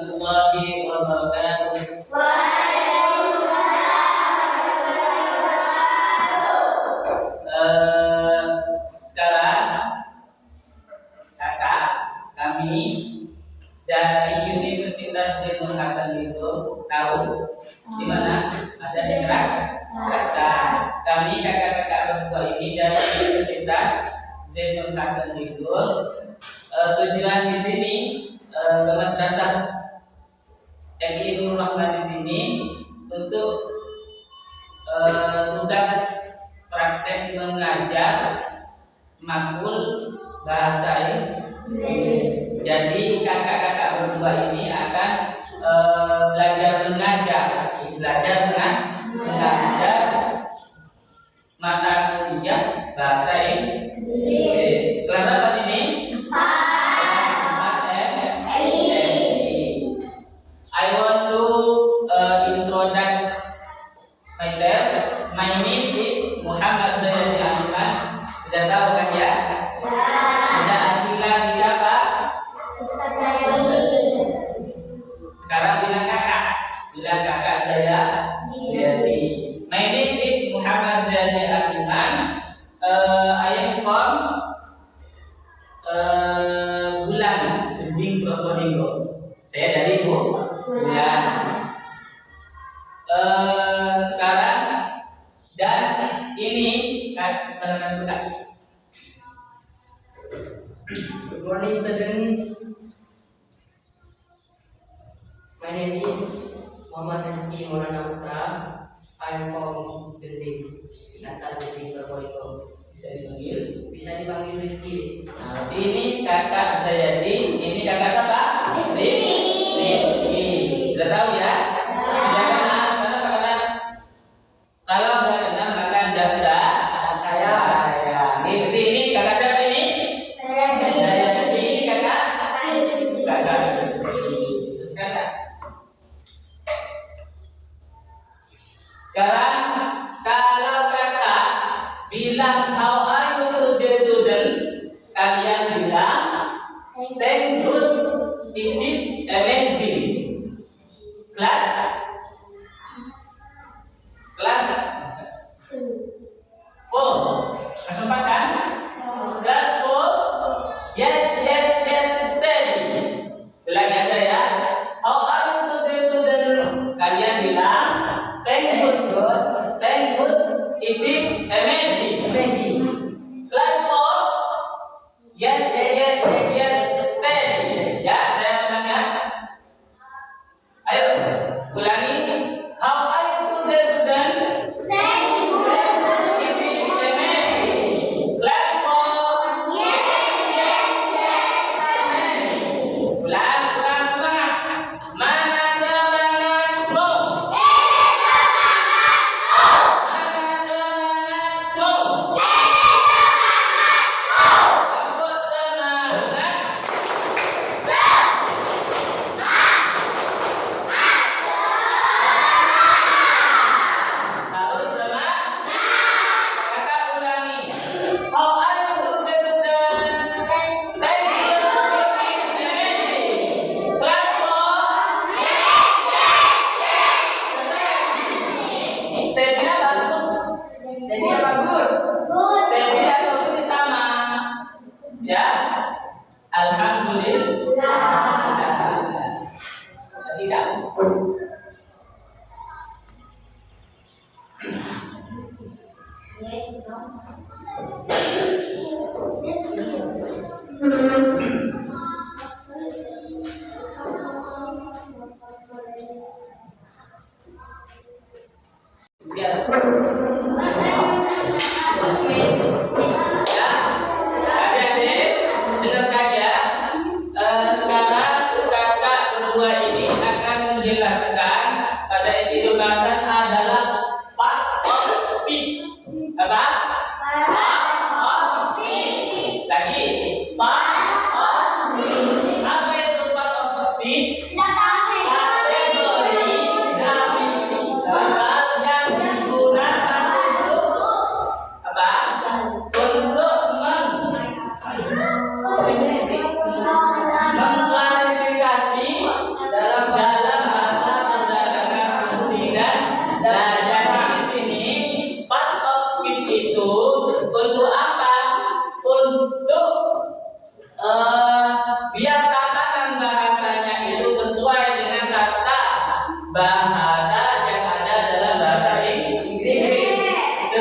Warahmatullahi wabarakatuh. Sekarang kakak kami dari Universitas Zainul Hasan itu tahu di mana ada di Jakarta. Kami kakak-kakak berdua ini dari Universitas Zainul Hasan itu tujuan di sini ke madrasah MI Nurul Rahman di sini untuk tugas praktek mengajar makul bahasa Inggris. Jadi kakak-kakak berdua ini akan belajar mengajar mata kuliah bahasa Inggris. Kelas apa sini? I want to introduce myself. My name is Muhammad Zaidi Ahmad. Sudah tahu kan ya? Sudah asilah siapa? Sekarang bilang kakak saya Zaidi. My name is Muhammad Zaidi Ahmad. I am from Bulan, Gending, Probolinggo. Saya dari Bulan. Sekarang dan ini penangan buka. Good morning, student. My name is Muhammad Rizky Maulana Putra. I'm from Gending, Natal Gending, Probolinggo. Bisa dipanggil Rizky. Nah, ini kakak saya ini kakak siapa? Rizky. Sudah tahu ya? Sudah kenal? Karena kalau sudah kenal maka jaksa saya. Ini kakak siapa ini? Saya. Ini kakak. Terus kakak. Sekarang kalau kakak bilang how are you to the student, kalian bilang thank good, it is amazing. Kelas 4, kelas 4 kan? Kelas 4, yes, steady. Bilang ya saya, how are you to the student, kalian bilang thank good, it is amazing. Kelas 4, yes, steady. Ya, saya tanya. Ayo, ulangi. How are you to the student? It is amazing. Kelas 4, ulang semangat. Mana semangatmu? Mana semangatmu? Kamu semangat. Harus semangat. Kakak ulangi. How are you to the student? Thank you. Amazing. Kelas 4. Stepnya bagus. Stepnya bagus ini sama. Ya. Alhamdulillah. Tidak. Biar. Ya. Adik-adik, dengarkan ya. Sekarang kakak berdua ini akan menjelaskan pada edukasi adalah part of speech. Apa? Lagi. Part of speech. Apa itu part of speech? Kategori dari verbal yang digunakan untuk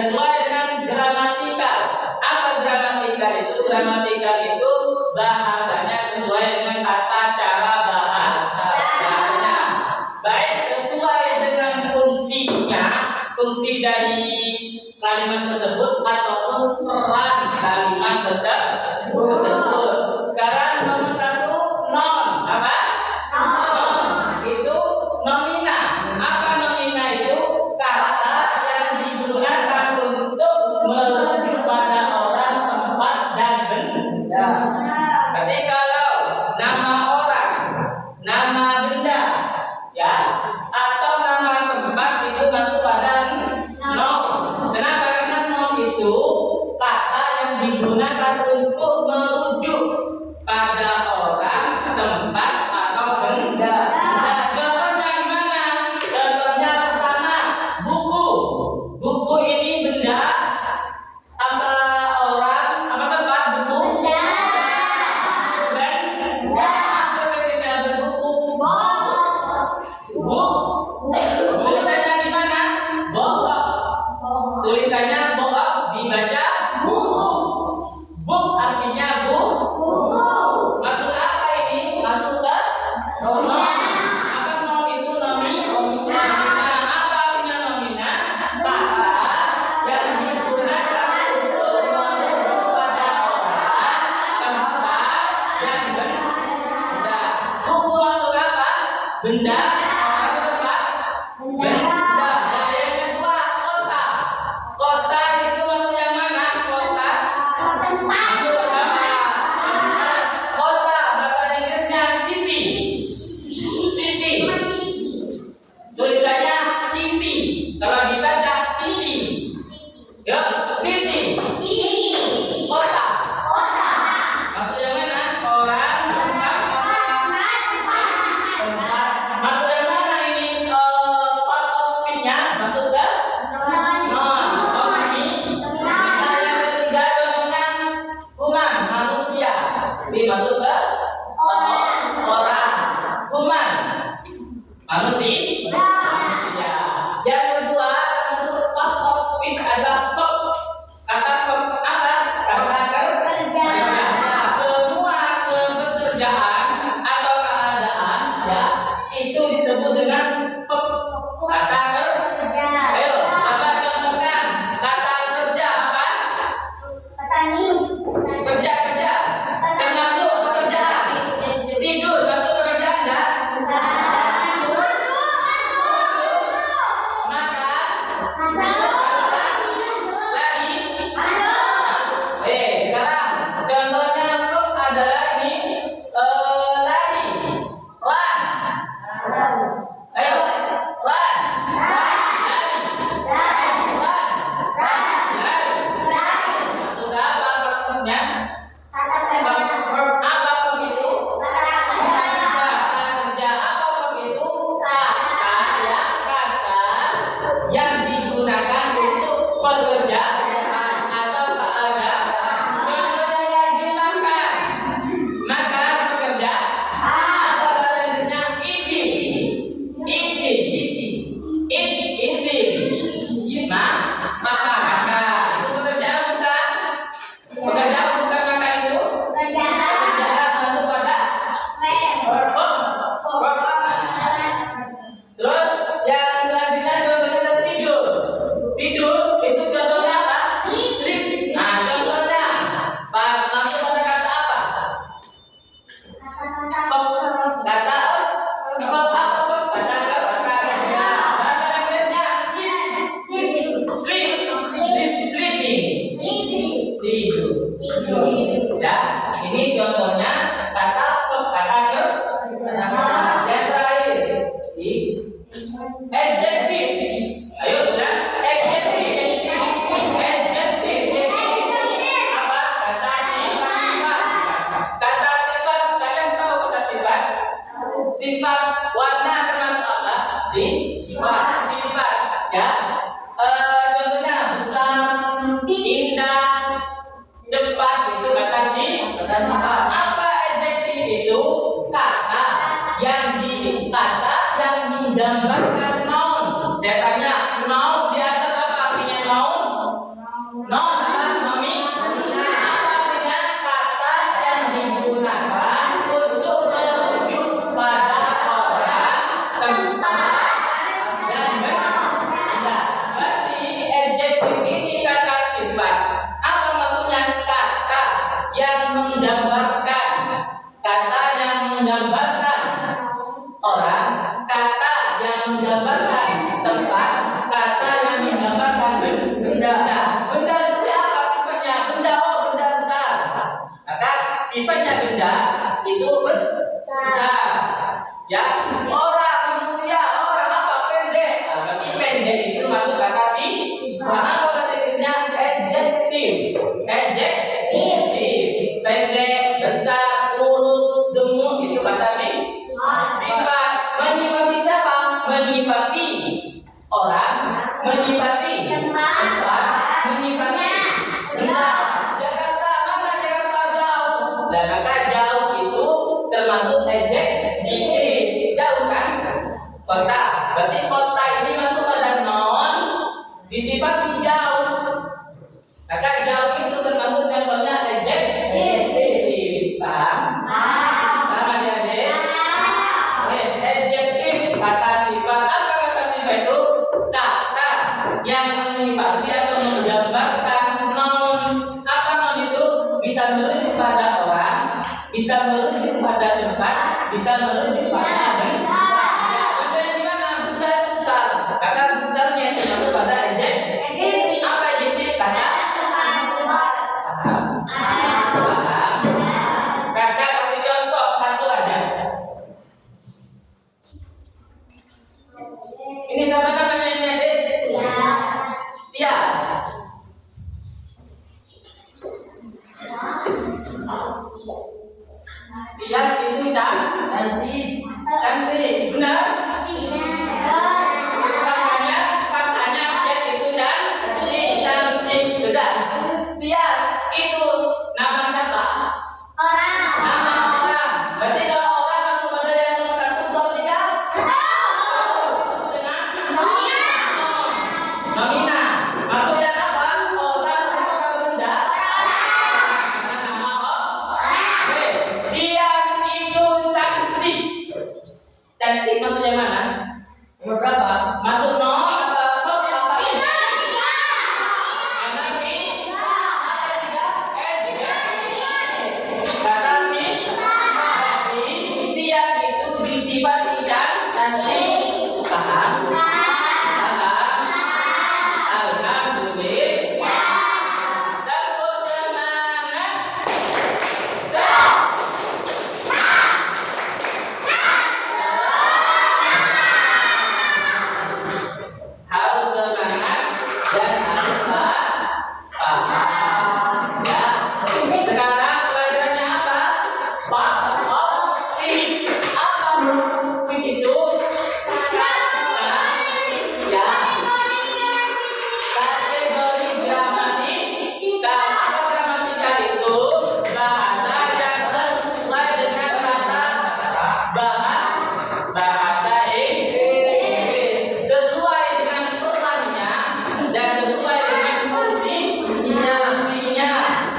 sesuai dengan gramatikal. Apa gramatikal itu? Gramatikal itu bahasanya sesuai dengan tata cara bahasanya, baik sesuai dengan fungsinya, fungsi dari kalimat tersebut ataupun peran kalimat tersebut. Sekarang nomor satu, non apa? Non itu nomina. Apa nomina itu? Kata yang digunakan untuk merujuk pada orang, tempat, dan benda. Berarti kalau nama orang, nama benda, ya, atau nama tempat itu masuk pada nom. Kenapa? Karena nom itu kata yang digunakan untuk merujuk pada orang, tempat, atau benda. Nah, contohnya gimana? Contohnya pertama, buku. Buku ini benda apa orang, apa tempat? Buku. Benda. Apa saja berbuku? Buku. Tulisannya gimana? Book. Tulisannya book, dibaca book, artinya buku. Masuk apa ini? Masuk ke nom. Apa nom itu? Nomina. Apa artinya nomina? Kata yang digunakan untuk merujuk pada orang, tempat, dan benda. Buku masuk apa? Benda. Apa tempat? Benda. Nah, yang kedua, kota. Kota itu masuk yang mana? Kota masuk ke tempat. Kota bahasa Inggrisnya city. City. Tulisannya city. Kalau dibaca city. Yuk, city. Kota. Masuk yang mana? Orang, tempat, tempat. Masuk yang mana ini? Part of speech-nya masuk ke non. Oh, ini. Nah, yang ketiga contohnya human, manusia. Ini masuk ke orang. Human, manusia. Yang kedua masuk ke part of speech ada verb. Kata verb apa? Kata kerja. Semua pekerjaan atau keadaan, ya, itu disebut dengan verb. Kata kerja. Ayo, apa contohnya? Kata kerja apa? Kerja. Termasuk pekerjaan. Tidur masuk pekerjaan enggak? Makan. Lari. Sekarang contohnya verb adalah ini lari. Run. Ayo, run. Lari. Lari. Masuk apa verbnya? Verb apa verb itu? Kata kerja. Apa verb itu? Kata yang digunakan untuk pekerjaan atau keadaan. Contohnya lagi makan. Makan bekerja. Apa bahasa Inggrisnya? Eating. Makan. Itu pekerjaan bukan? Pekerjaan bukan makan itu? Pekerjaan masuk pada verb. Terus yang selanjutnya contohnya tidur. Tidur itu contohnya apa? Sleep. Nah, contohnya masuk pada kata apa? Kata verb apa? Verb kata kerja. Bahasa Inggrisnya sleeping. Tidur. Ya, ini contohnya kata verb kata kerja. Yang terakhir, adjective. Ayo, sudah. Adjective. Apa? Kata sifat. Kata sifat, kalian tahu kata sifat? Sifat warna termasuk apa? Sifat. Ya. Contohnya besar, indah, cepat, sifatnya benda itu besar. Ya, orang manusia, orang apa pendek. Nah, berarti pendek itu masuk kata sifat. Apa bahasa Inggrisnya? Adjektif. Adjektif. Pendek, besar, kurus, gemuk itu kata sifat. Menyifati siapa? Menyifati orang, menyifati tempat, menyifati benda. Jakarta mana? Jakarta jauh. Dan maka jauh itu termasuk adjektif. Jauh kan? Kota. Berarti kota ini masuk pada noun disifati jauh. Maka jauh itu termasuk contohnya adjektif. Paham? Paham adik-adik? Yes, adjektif kata sifat. Apa kata sifat itu? Kata yang menyifati atau menggambarkan noun. Apa noun itu? Bisa merujuk pada orang, bisa merujuk pada tempat, bisa merujuk pada benda. Benda yang dimana? Benda yang besar. Kata besarnya itu masuk pada adjektif. Apa adjektif? Kata paham. Paham. Kakak kasih contoh satu aja. Ini siapa namanya ini adik? Tias. Tias itu cantik, benar? Faktanya Tias itu cantik. Sudah. Tias itu nama siapa? Nama orang. Berarti kalau orang masuk pada yang nomor 1, 2, 3 dengan nomina. Masuk yang apa? Orang atau benda? Nama orang. Tias itu cantik. Cantik maksudnya mana? Nomor berapa? Masuk nomor apa? Apa? Kata Tias itu disifati cantik. Paham? Alhamdulillah. Tepuk semangat. Harus semangat dan harus paham. Ya. Sekarang pelajarannya apa? Opsi. Apa opsi itu? Kata ya. Kategori gramatika. Apa gramatika itu? Bahasa yang sesuai dengan kata bahasa Inggris. Sesuai dengan perannya dan sesuai dengan fungsinya.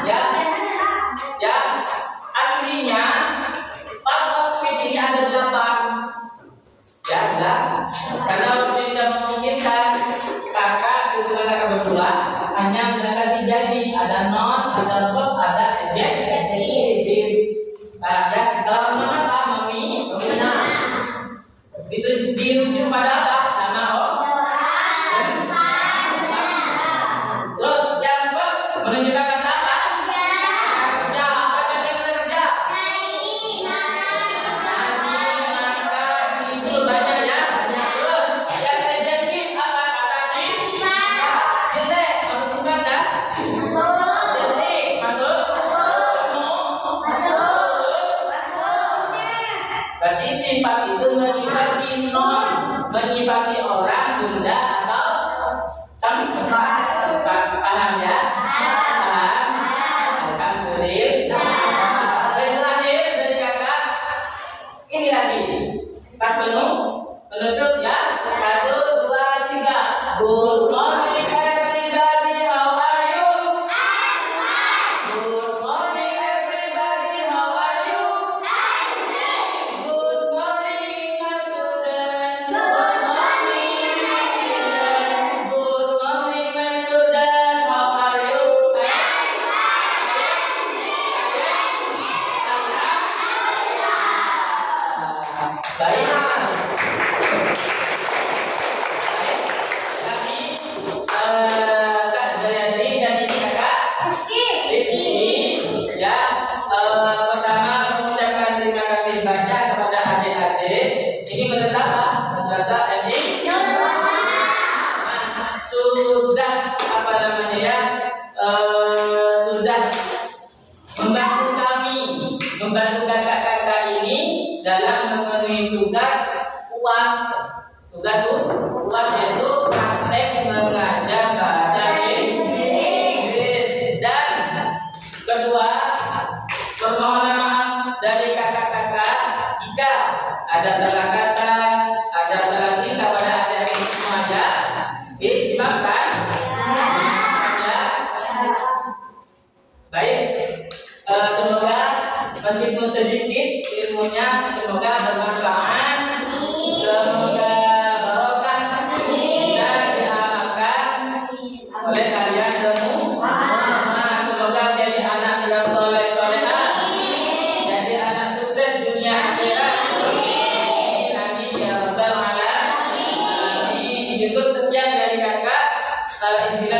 Ya. Ya, aslinya part speed ini ada 8. Ya, enggak. Karena waktu tidak memungkinkan kakak berdua hanya menggunakan 3 ini. Ada noun, ada verb, ada adjektif. Ya, kalau noun apa? Mami. Itu dirujuk pada apa? Nama orang. Terus yang verb menunjukkan kata apa? Kerja. Apa tadi kata kerja? Itu banyak ya. Terus yang adjektif apa? Kata jelek masuk sifat dah. Jelek masuk. Berarti sifat itu menyifati noun, menyifati orang, benda atau tempat. Paham ya? Paham? sudah apa namanya ya, sudah membantu kami, membantu kakak-kakak ini dalam memenuhi tugas UAS. Tugas UAS yaitu praktek mengajar bahasa Inggris. Dan kedua, permohonan maaf dari kakak-kakak jika ada salah kata, ada salah tingkah pada adik-adik semuanya. Dimaafkan? Ya. Baik. Semoga meskipun sedikit ilmunya, semoga bermanfaat. Semoga barokah bisa diamalkan oleh kalian semua. Semoga jadi anak yang soleh solehah, jadi anak sukses dunia akhirat. Amin ya rabbal alamin. Amin. Itu sekian dari kakak. Intinya